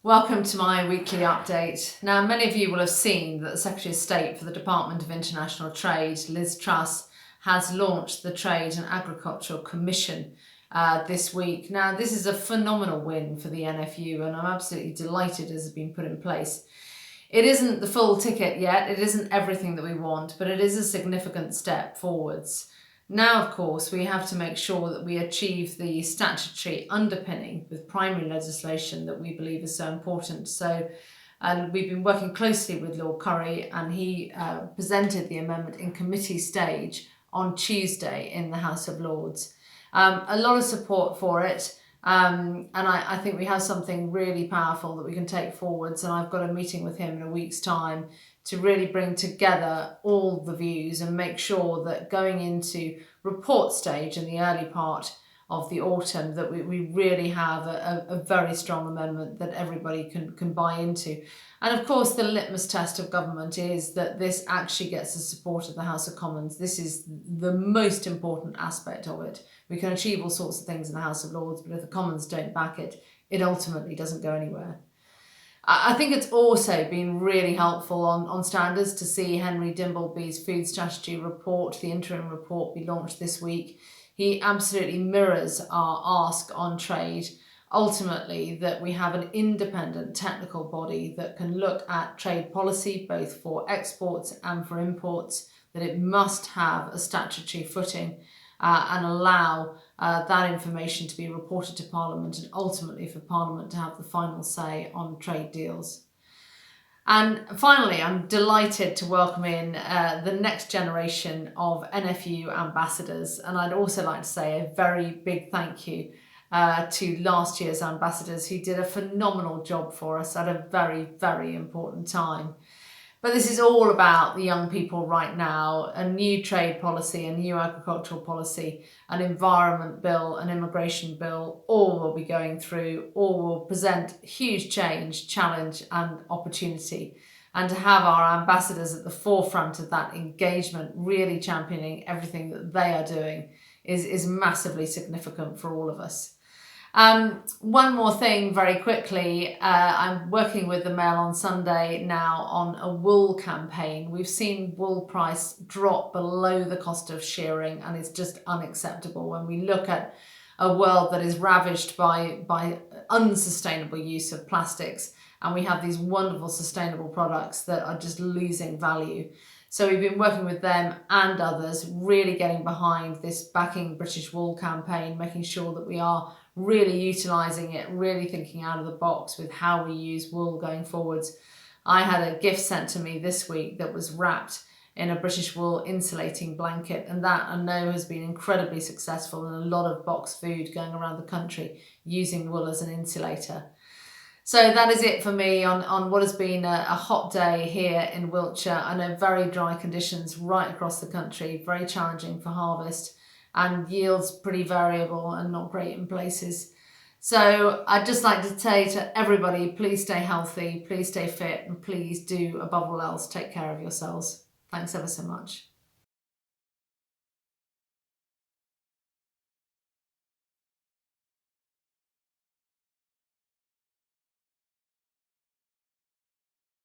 Welcome to my weekly update. Now, many of you will have seen that the Secretary of State for the Department of International Trade, Liz Truss, has launched the Trade and Agricultural Commission this week. Now, this is a phenomenal win for the NFU, and I'm absolutely delighted it has been put in place. It isn't the full ticket yet, it isn't everything that we want, but it is a significant step forwards. Now, of course, we have to make sure that we achieve the statutory underpinning with primary legislation that we believe is so important. So we've been working closely with Lord Curry, and he presented the amendment in committee stage on Tuesday in the House of Lords. A lot of support for it. And I think we have something really powerful that we can take forwards, and I've got a meeting with him in a week's time to really bring together all the views and make sure that going into report stage in the early part of the autumn that we really have a very strong amendment that everybody can buy into. And of course the litmus test of government is that this actually gets the support of the House of Commons. This is the most important aspect of it. We can achieve all sorts of things in the House of Lords, but if the Commons don't back it, it ultimately doesn't go anywhere. I think it's also been really helpful on standards to see Henry Dimbleby's food strategy report, the interim report, be launched this week. He absolutely mirrors our ask on trade, ultimately that we have an independent technical body that can look at trade policy, both for exports and for imports, that it must have a statutory footing and allow that information to be reported to Parliament and ultimately for Parliament to have the final say on trade deals. And finally, I'm delighted to welcome in the next generation of NFU ambassadors. And I'd also like to say a very big thank you to last year's ambassadors who did a phenomenal job for us at a very, very important time. But this is all about the young people right now, a new trade policy, a new agricultural policy, an environment bill, an immigration bill, all will be going through, all will present huge change, challenge and opportunity. And to have our ambassadors at the forefront of that engagement, really championing everything that they are doing is massively significant for all of us. One more thing very quickly, I'm working with the Mail on Sunday now on a wool campaign. We've seen wool price drop below the cost of shearing, and it's just unacceptable when we look at a world that is ravaged by unsustainable use of plastics, and we have these wonderful sustainable products that are just losing value. So we've been working with them and others, really getting behind this Backing British Wool campaign, making sure that we are really utilising it, really thinking out of the box with how we use wool going forwards. I had a gift sent to me this week that was wrapped in a British wool insulating blanket, and that I know has been incredibly successful in a lot of box food going around the country using wool as an insulator. So that is it for me on what has been a hot day here in Wiltshire. I know very dry conditions right across the country, very challenging for harvest, and yields pretty variable and not great in places. So I'd just like to say to everybody, please stay healthy, please stay fit, and please do, above all else, take care of yourselves. Thanks ever so much.